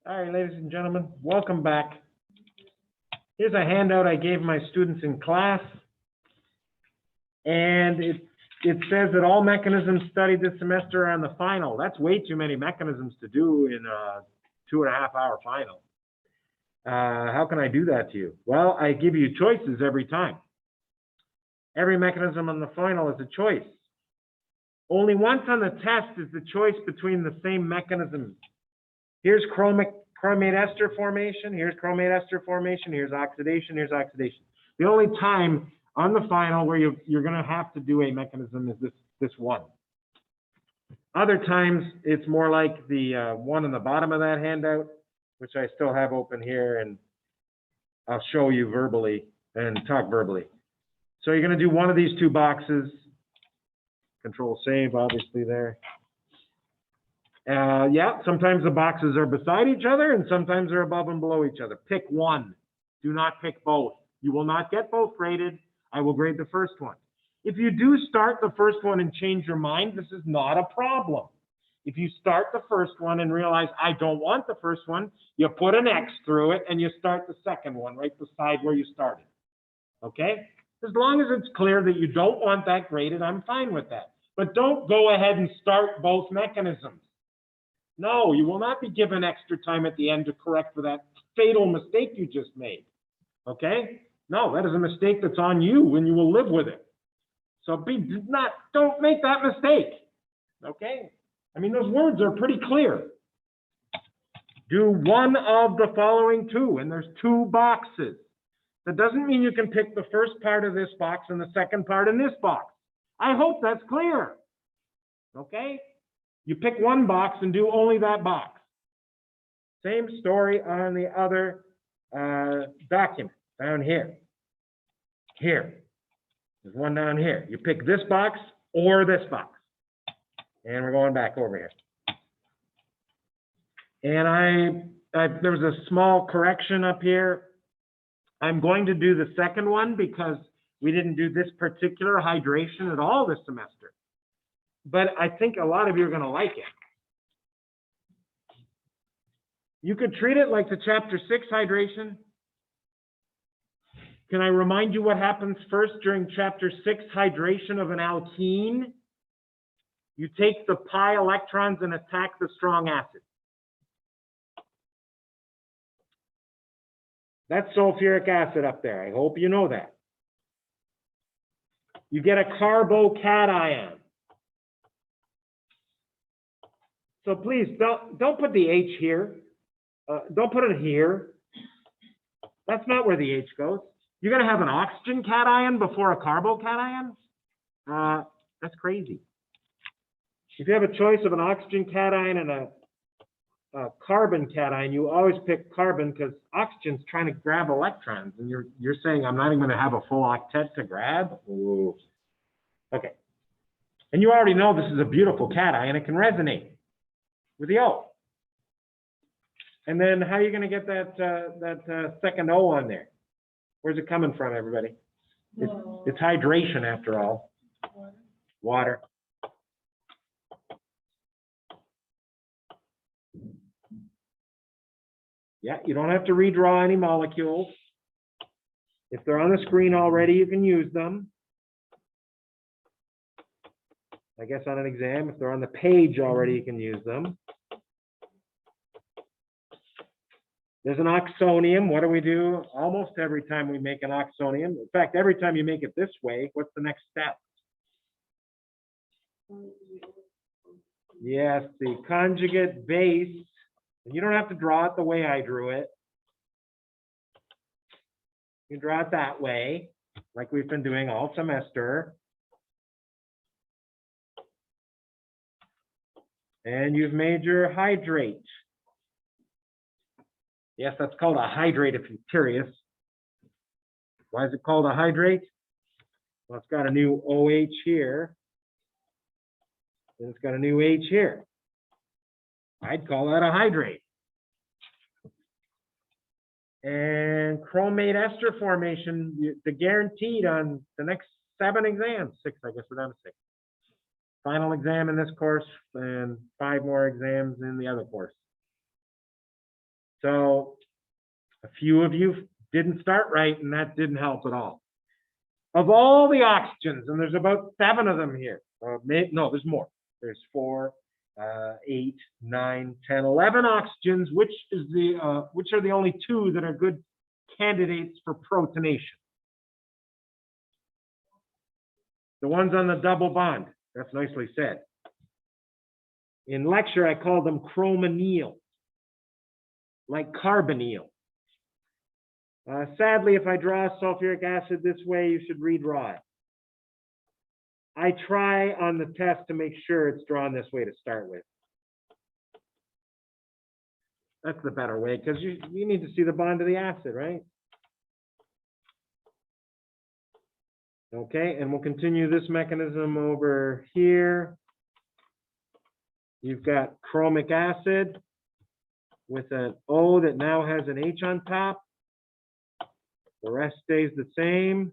All right, ladies and gentlemen, welcome back. Here's a handout I gave my students in class. And it says that all mechanisms studied this semester are on the final. That's way too many mechanisms to do in a 2.5-hour final. How can I do that to you? Well, I give you choices every time. Every mechanism on the final is a choice. Only once on the test is the choice between the same mechanisms. Here's chromate ester formation, here's chromate ester formation, here's oxidation, here's oxidation. The only time on the final where you're going to have to do a mechanism is this one. Other times, it's more like the one on the bottom of that handout, which I still have open here, and I'll show you verbally and talk verbally. So you're going to do one of these two boxes. Control save, obviously, there. Yeah, sometimes the boxes are beside each other, and sometimes they're above and below each other. Pick one. Do not pick both. You will not get both graded. I will grade the first one. If you do start the first one and change your mind, this is not a problem. If you start the first one and realize, I don't want the first one, you put an X through it and you start the second one right beside where you started. Okay? As long as it's clear that you don't want that graded, I'm fine with that. But don't go ahead and start both mechanisms. No, you will not be given extra time at the end to correct for that fatal mistake you just made. Okay? No, that is a mistake that's on you and you will live with it. So don't make that mistake. Okay? I mean, those words are pretty clear. Do one of the following two, and there's two boxes. That doesn't mean you can pick the first part of this box and the second part in this box. I hope that's clear. Okay? You pick one box and do only that box. Same story on the other document down here. Here. There's one down here. You pick this box or this box. And we're going back over here. And there was a small correction up here. I'm going to do the second one because we didn't do this particular hydration at all this semester. But I think a lot of you are going to like it. You could treat it like the chapter 6 hydration. Can I remind you what happens first during chapter 6 hydration of an alkene? You take the pi electrons and attack the strong acid. That's sulfuric acid up there. I hope you know that. You get a carbocation. So please don't put the H here. Don't put it here. That's not where the H goes. You're going to have an oxygen cation before a carbocation? That's crazy. If you have a choice of an oxygen cation and a carbon cation, you always pick carbon because oxygen's trying to grab electrons, and you're saying I'm not even going to have a full octet to grab? Ooh. Okay. And you already know this is a beautiful cation. It can resonate with the O. And then how are you going to get that second O on there? Where's it coming from, everybody? It's hydration, after all. Water. Yeah, you don't have to redraw any molecules. If they're on the screen already, you can use them. I guess on an exam, if they're on the page already, you can use them. There's an oxonium. What do we do? Almost every time we make an oxonium. In fact, every time you make it this way, what's the next step? Yes, the conjugate base. And you don't have to draw it the way I drew it. You can draw it that way, like we've been doing all semester. And you've made your hydrate. Yes, that's called a hydrate if you're curious. Why is it called a hydrate? Well, it's got a new OH here. And it's got a new H here. I'd call that a hydrate. And chromate ester formation, the guaranteed on the next 7 exams, 6, I guess we're down to 6. Final exam in this course and 5 more exams in the other course. So a few of you didn't start right, and that didn't help at all. Of all the oxygens, and there's about 7 of them here. No, there's more. There's 4, 8, 9, 10, 11 oxygens. Which are the only 2 that are good candidates for protonation? The ones on the double bond. That's nicely said. In lecture, I call them chromonyl, like carbonyl. Sadly, if I draw sulfuric acid this way, you should redraw it. I try on the test to make sure it's drawn this way to start with. That's the better way, because you need to see the bond to the acid, right? Okay, and we'll continue this mechanism over here. You've got chromic acid with an O that now has an H on top. The rest stays the same.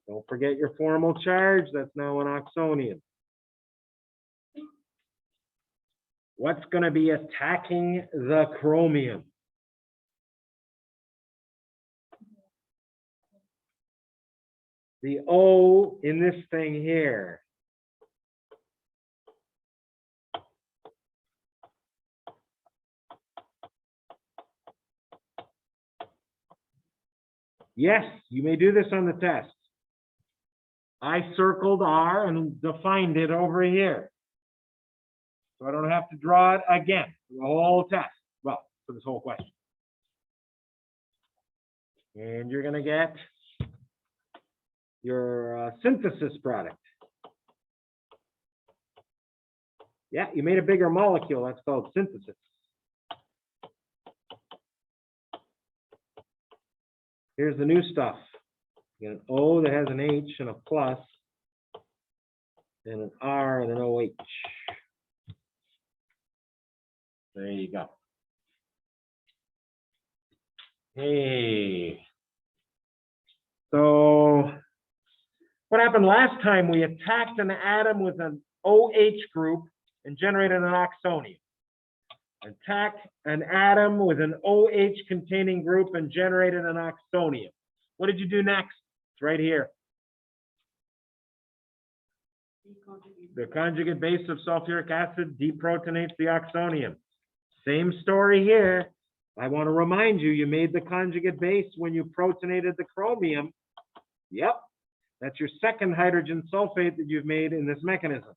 Don't forget your formal charge. That's now an oxonium. What's going to be attacking the chromium? The O in this thing here. Yes, you may do this on the test. I circled R and defined it over here. So I don't have to draw it again for the whole test. Well, for this whole question. And you're going to get your synthesis product. Yeah, you made a bigger molecule. That's called synthesis. Here's the new stuff. You got an O that has an H and a plus, and an R and an OH. There you go. Hey. So what happened last time? We attacked an atom with an OH group and generated an oxonium. Attack an atom with an OH containing group and generated an oxonium. What did you do next? It's right here. The conjugate base of sulfuric acid deprotonates the oxonium. Same story here. I want to remind you, you made the conjugate base when you protonated the chromium. Yep, that's your second hydrogen sulfate that you've made in this mechanism.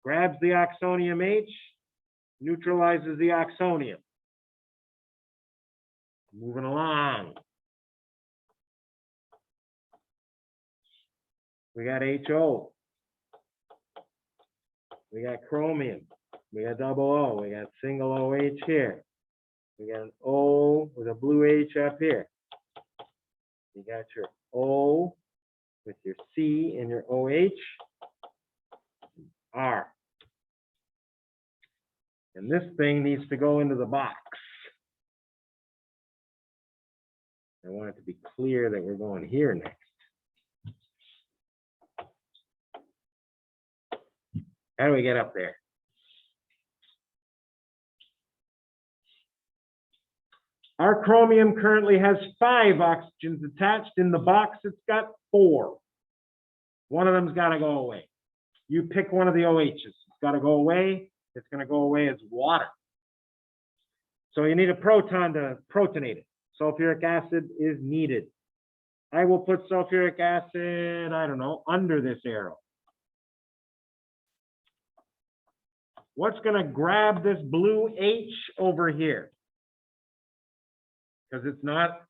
Grabs the oxonium H, neutralizes the oxonium. Moving along. We got HO. We got chromium. We got double O. We got single OH here. We got an O with a blue H up here. You got your O with your C and your OH. R. And this thing needs to go into the box. I want it to be clear that we're going here next. How do we get up there? Our chromium currently has 5 oxygens attached. In the box, it's got 4. One of them's got to go away. You pick one of the OHs. It's got to go away. It's going to go away as water. So you need a proton to protonate it. Sulfuric acid is needed. I will put sulfuric acid, I don't know, under this arrow. What's going to grab this blue H over here? Because it's not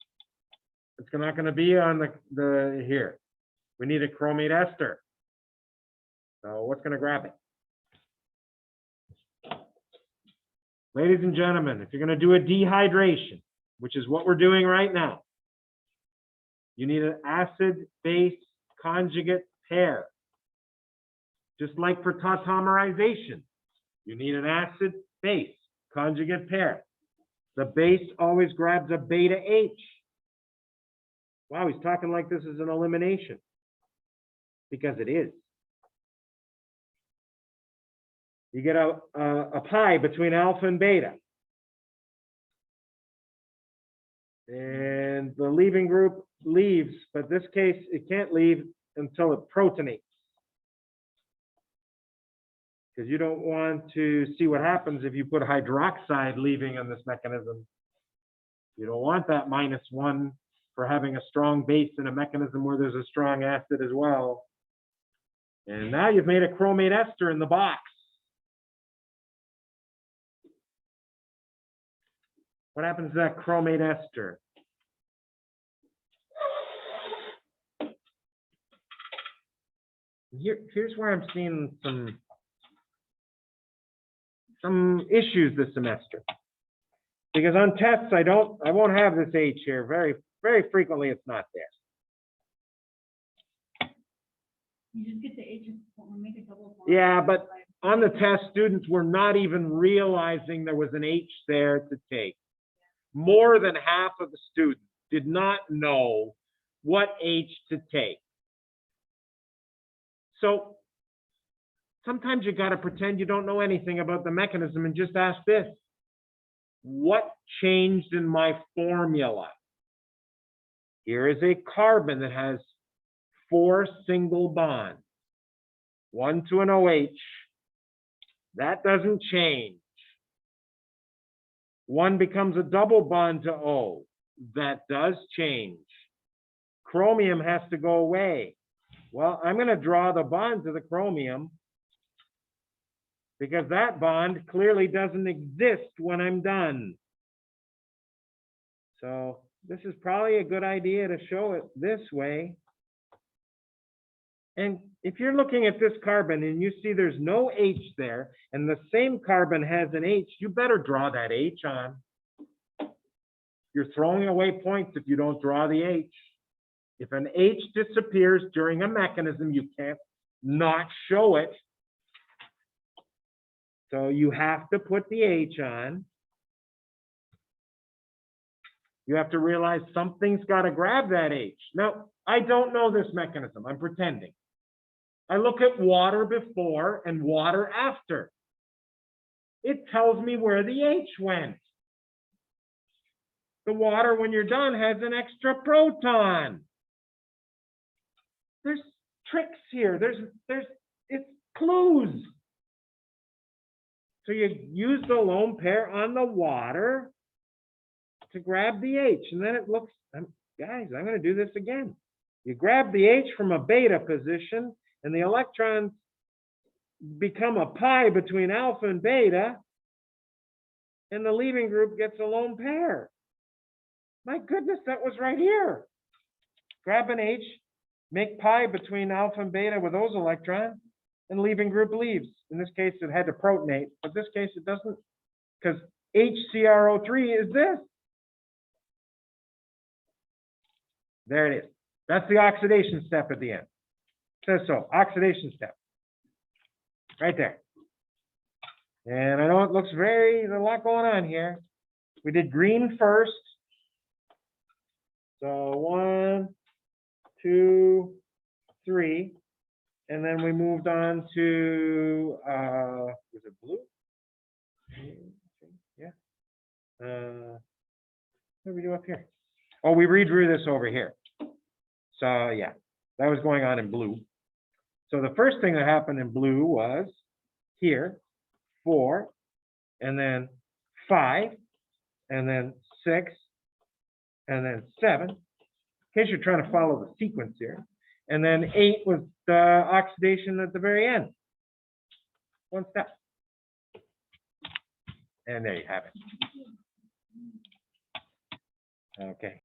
going to be on the here. We need a chromate ester. So what's going to grab it? Ladies and gentlemen, if you're going to do a dehydration, which is what we're doing right now, you need an acid-base conjugate pair. Just like for tautomerization, you need an acid-base conjugate pair. The base always grabs a beta H. Wow, he's talking like this is an elimination. Because it is. You get a pi between alpha and beta. And the leaving group leaves, but this case, it can't leave until it protonates. Because you don't want to see what happens if you put hydroxide leaving on this mechanism. You don't want that -1 for having a strong base in a mechanism where there's a strong acid as well. And now you've made a chromate ester in the box. What happens to that chromate ester? Here's where I'm seeing some issues this semester. Because on tests, I won't have this H here. Very, very frequently, it's not there. You just get the H and make a double bond. Yeah, but on the test, students were not even realizing there was an H there to take. More than half of the students did not know what H to take. So sometimes you got to pretend you don't know anything about the mechanism and just ask this. What changed in my formula? Here is a carbon that has 4 single bonds, 1 to an OH. That doesn't change. 1 becomes a double bond to O. That does change. Chromium has to go away. Well, I'm going to draw the bond to the chromium because that bond clearly doesn't exist when I'm done. So this is probably a good idea to show it this way. And if you're looking at this carbon and you see there's no H there, and the same carbon has an H, you better draw that H on. You're throwing away points if you don't draw the H. If an H disappears during a mechanism, you can't not show it. So you have to put the H on. You have to realize something's got to grab that H. Now, I don't know this mechanism. I'm pretending. I look at water before and water after. It tells me where the H went. The water, when you're done, has an extra proton. There's tricks here. It's clues. So you use the lone pair on the water to grab the H, and then it looks, guys, I'm going to do this again. You grab the H from a beta position, and the electrons become a pi between alpha and beta, and the leaving group gets a lone pair. My goodness, that was right here. Grab an H, make pi between alpha and beta with those electrons, and leaving group leaves. In this case, it had to protonate, but this case it doesn't, because HCrO3 is this. There it is. That's the oxidation step at the end. It says so, oxidation step. Right there. And I know it looks there's a lot going on here. We did green first. So 1, 2, 3. And then we moved on to, was it blue? Yeah. What do we do up here? Oh, we redrew this over here. So yeah, that was going on in blue. So the first thing that happened in blue was here, 4, and then 5, and then 6, and then 7. In case you're trying to follow the sequence here. And then 8 was the oxidation at the very end. 1 step. And there you have it. Okay.